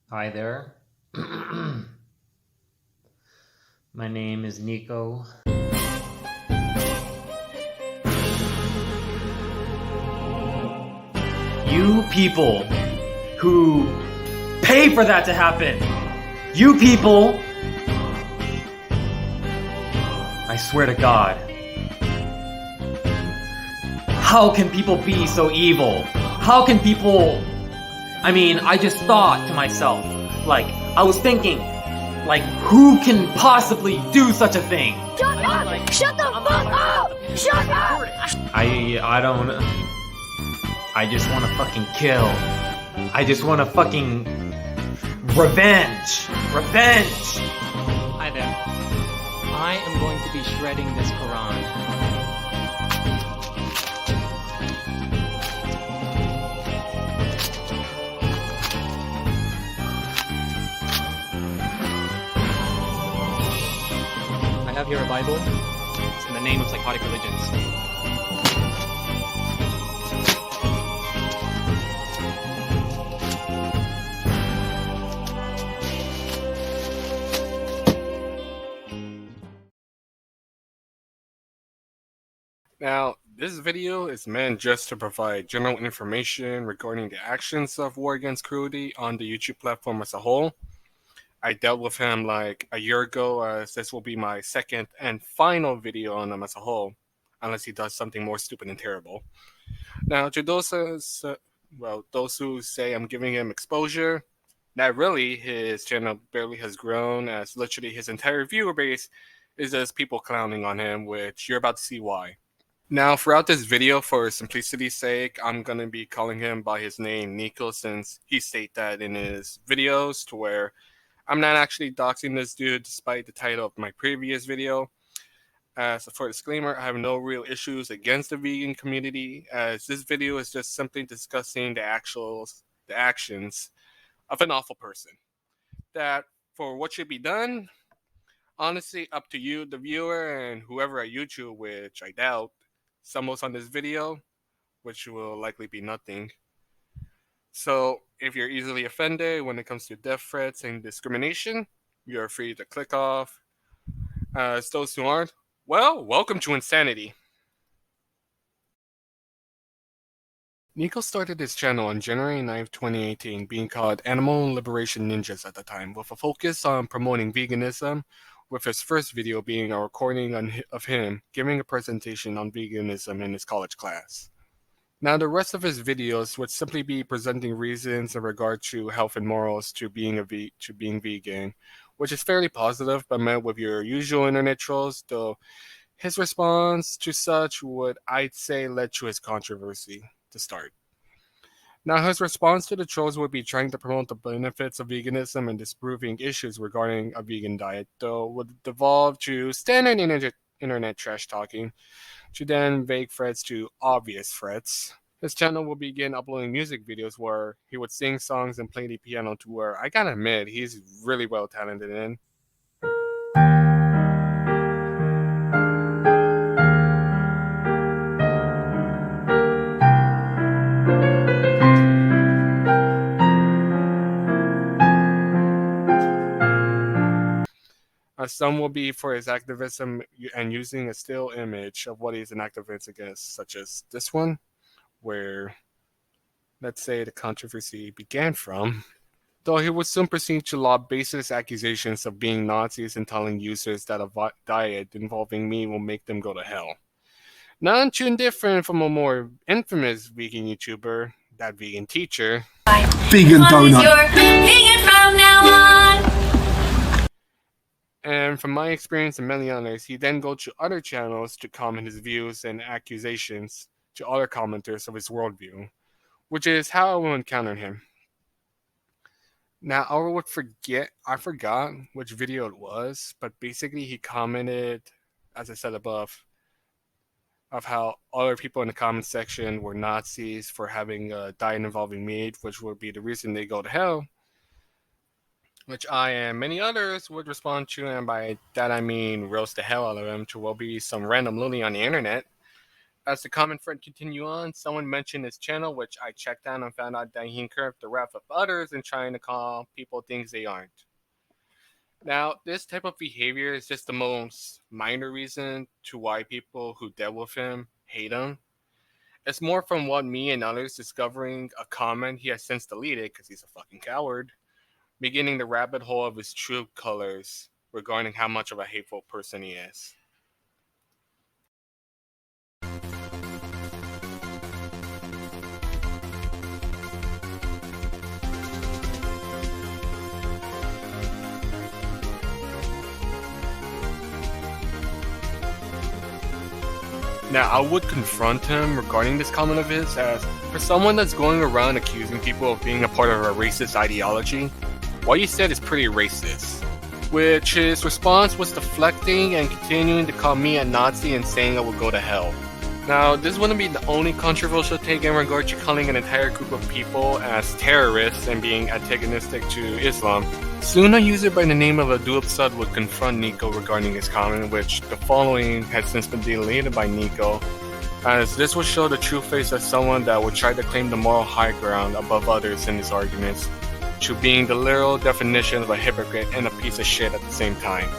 Hi there. My name is Nico. You people who pay for that to happen, you people, I swear to God, how can people be so evil? How can people, I just thought to myself, I was thinking, who can possibly do such a thing? Shut up! Shut the fuck up! Shut up! I just want to fucking kill. I just want to fucking revenge. Revenge! Hi there. I am going to be shredding this Quran. I have here a Bible. It's in the name of psychotic religions. Now, this video is meant just to provide general information regarding the actions of War Against Cruelty on the YouTube platform as a whole. I dealt with him like a year ago, as this will be my second and final video on him as a whole, unless he does something more stupid and terrible. Now, to those who say I'm giving him exposure, not really. His channel barely has grown, as literally his entire viewer base is just people clowning on him, which you're about to see why. Now, throughout this video, for simplicity's sake, I'm going to be calling him by his name, Nico, since he stated that in his videos, to where I'm not actually doxing this dude despite the title of my previous video. As for disclaimer, I have no real issues against the vegan community, as this video is just simply discussing the actions of an awful person. That, for what should be done, honestly, up to you, the viewer, and whoever at YouTube, which I doubt stumbles on this video, which will likely be nothing. So, if you're easily offended when it comes to death threats and discrimination, you're free to click off. As those who aren't, well, welcome to insanity. Nico started his channel on January 9th, 2018, being called Animal Liberation Ninjas at the time, with a focus on promoting veganism, with his first video being a recording of him giving a presentation on veganism in his college class. Now, the rest of his videos would simply be presenting reasons in regard to health and morals to being vegan, which is fairly positive, but met with your usual internet trolls, though his response to such would, I'd say, led to his controversy to start. Now, his response to the trolls would be trying to promote the benefits of veganism and disproving issues regarding a vegan diet, though would devolve to standard internet trash talking, to then vague threats to obvious threats. His channel will begin uploading music videos where he would sing songs and play the piano, to where I gotta admit he's really well talented in. Some will be for his activism and using a still image of what he's an activist against, such as this one, where, let's say, the controversy began from. Though he would soon proceed to lob baseless accusations of being Nazis and telling users that a diet involving meat will make them go to hell. Not too different from a more infamous vegan YouTuber, that vegan teacher. Vegan donut. You're vegan from now on. And from my experience and many others, he then goes to other channels to comment his views and accusations to other commenters of his worldview, which is how I will encounter him. Now, I forgot which video it was, but basically he commented, as I said above, of how other people in the comment section were Nazis for having a diet involving meat, which would be the reason they go to hell, which I and many others would respond to, and by that I mean roast the hell out of him to will be some random loony on the internet. As the comment thread continued on, someone mentioned his channel, which I checked out and found out that he encouraged the wrath of others and trying to call people things they aren't. Now, this type of behavior is just the most minor reason to why people who dealt with him hate him. It's more from what me and others discovering a comment he has since deleted because he's a fucking coward, beginning the rabbit hole of his true colors regarding how much of a hateful person he is. Now, I would confront him regarding this comment of his as, for someone that's going around accusing people of being a part of a racist ideology, what you said is pretty racist. Which his response was deflecting and continuing to call me a Nazi and saying I would go to hell. Now, this wouldn't be the only controversial take in regard to calling an entire group of people as terrorists and being antagonistic to Islam. Soon a user by the name of Abdul would confront Nico regarding his comment, which the following has since been deleted by Nico, as this would show the true face of someone that would try to claim the moral high ground above others in his arguments, to being the literal definition of a hypocrite and a piece of shit at the same time.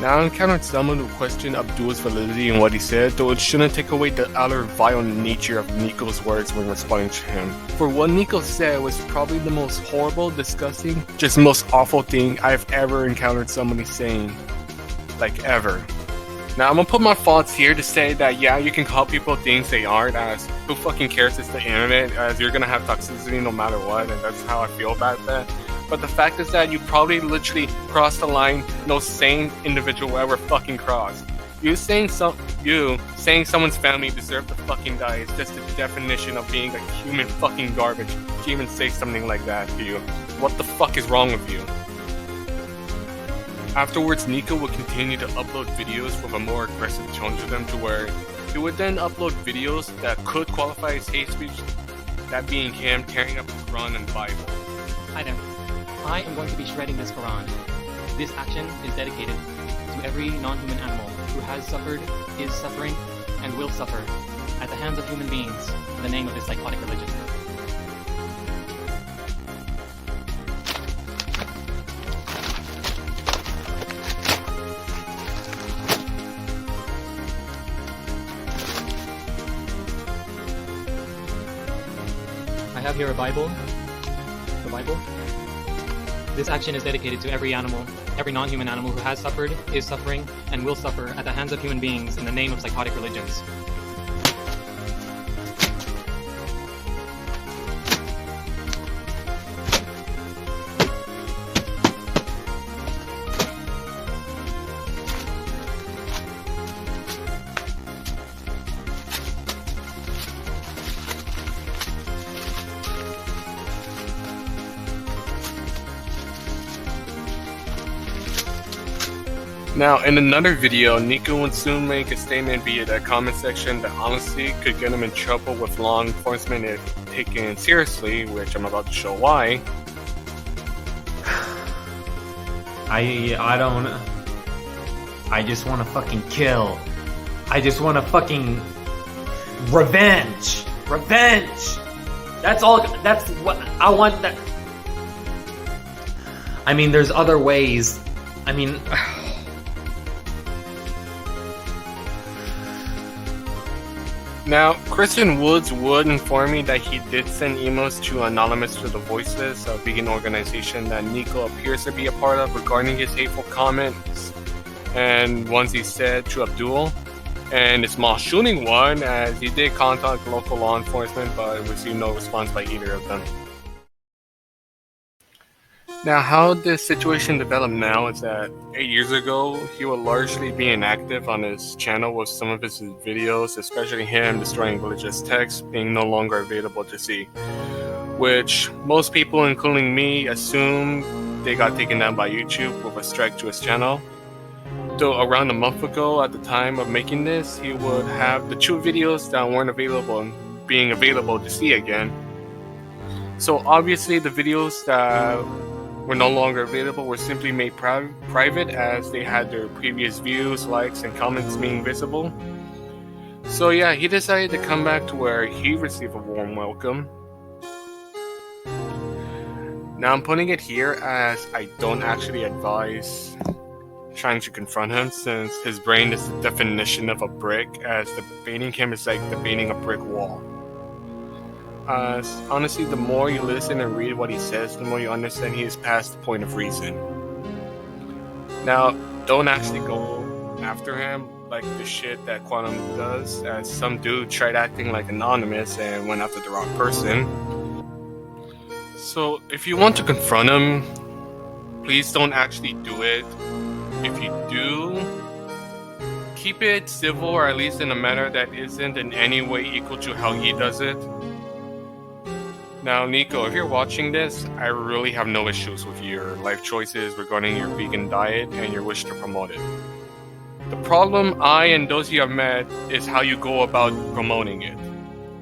Now, I encountered someone who questioned Abdul's validity in what he said, though it shouldn't take away the utter vile nature of Nico's words when responding to him. For what Nico said was probably the most horrible, disgusting, just most awful thing I've ever encountered somebody saying. Like, ever. Now, I'm gonna put my thoughts here to say that, yeah, you can call people things they aren't, as who fucking cares, it's the internet, as you're gonna have toxicity no matter what, and that's how I feel about that. But the fact is that you probably literally crossed the line no sane individual will ever fucking cross. You saying someone's family deserved to fucking die is just the definition of being a human fucking garbage to even say something like that to you. What the fuck is wrong with you? Afterwards, Nico would continue to upload videos with a more aggressive tone to them, to where he would then upload videos that could qualify as hate speech, that being him tearing up the Quran and Bible. Hi there. I am going to be shredding this Quran. This action is dedicated to every non-human animal who has suffered, is suffering, and will suffer at the hands of human beings in the name of this psychotic religion. I have here a Bible. The Bible. This action is dedicated to every animal, every non-human animal who has suffered, is suffering, and will suffer at the hands of human beings in the name of psychotic religions. Now, in another video, Nico would soon make a statement via the comment section that honestly could get him in trouble with law enforcement if taken seriously, which I'm about to show why. I just want to fucking kill. I just want to fucking revenge. Revenge. That's all. That's what I want. That. I mean, there's other ways. I mean. Now, Christian Woods would inform me that he did send emails to Anonymous to the Voiceless, a vegan organization that Nico appears to be a part of regarding his hateful comments. and ones he said to Abdul, and a small shooting one, as he did contact local law enforcement but received no response by either of them. Now, how this situation developed now is that 8 years ago, he would largely be inactive on his channel with some of his videos, especially him destroying religious texts being no longer available to see, which most people, including me, assume they got taken down by YouTube with a strike to his channel. Though around a month ago, at the time of making this, he would have the 2 videos that weren't available being available to see again. So obviously the videos that were no longer available were simply made private, as they had their previous views, likes, and comments being visible. So yeah, he decided to come back to where he received a warm welcome. Now I'm putting it here as I don't actually advise trying to confront him, since his brain is the definition of a brick, as debating him is like debating a brick wall. Honestly, the more you listen and read what he says, the more you understand he is past the point of reason. Now, don't actually go after him like the shit that Quantum does, as some dude tried acting like anonymous and went after the wrong person. So, if you want to confront him, please don't actually do it. If you do, keep it civil, or at least in a manner that isn't in any way equal to how he does it. Now, Nico, if you're watching this, I really have no issues with your life choices regarding your vegan diet and your wish to promote it. The problem I and those you have met is how you go about promoting it.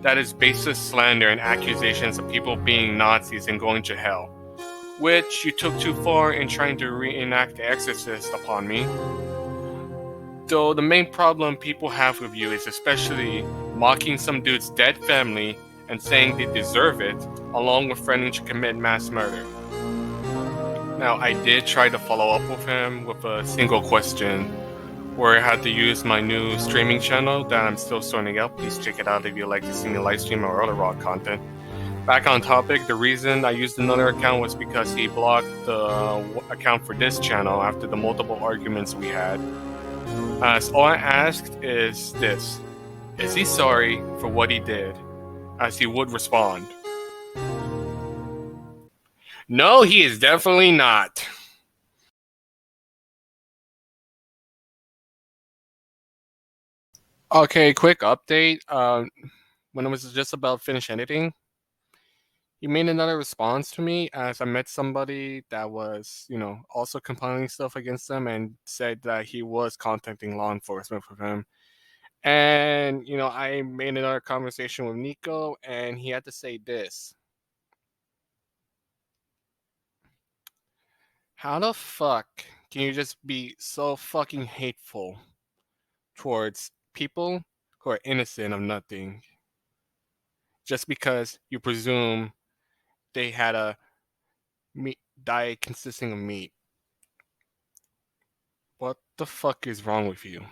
That is baseless slander and accusations of people being Nazis and going to hell, which you took too far in trying to reenact The Exorcist upon me. Though the main problem people have with you is especially mocking some dude's dead family and saying they deserve it, along with threatening to commit mass murder. Now, I did try to follow up with him with a single question, where I had to use my new streaming channel that I'm still sorting out. Please check it out if you'd like to see me live stream or other raw content. Back on topic, the reason I used another account was because he blocked the account for this channel after the multiple arguments we had. So all I asked is this: is he sorry for what he did? As he would respond, no, he is definitely not. Okay, quick update. When I was just about finished editing, he made another response to me, as I met somebody that was, also compiling stuff against him, and said that he was contacting law enforcement with him. And, I made another conversation with Nico, and he had to say this: how the fuck can you just be so fucking hateful towards people who are innocent of nothing just because you presume they had a meat diet consisting of meat? What the fuck is wrong with you?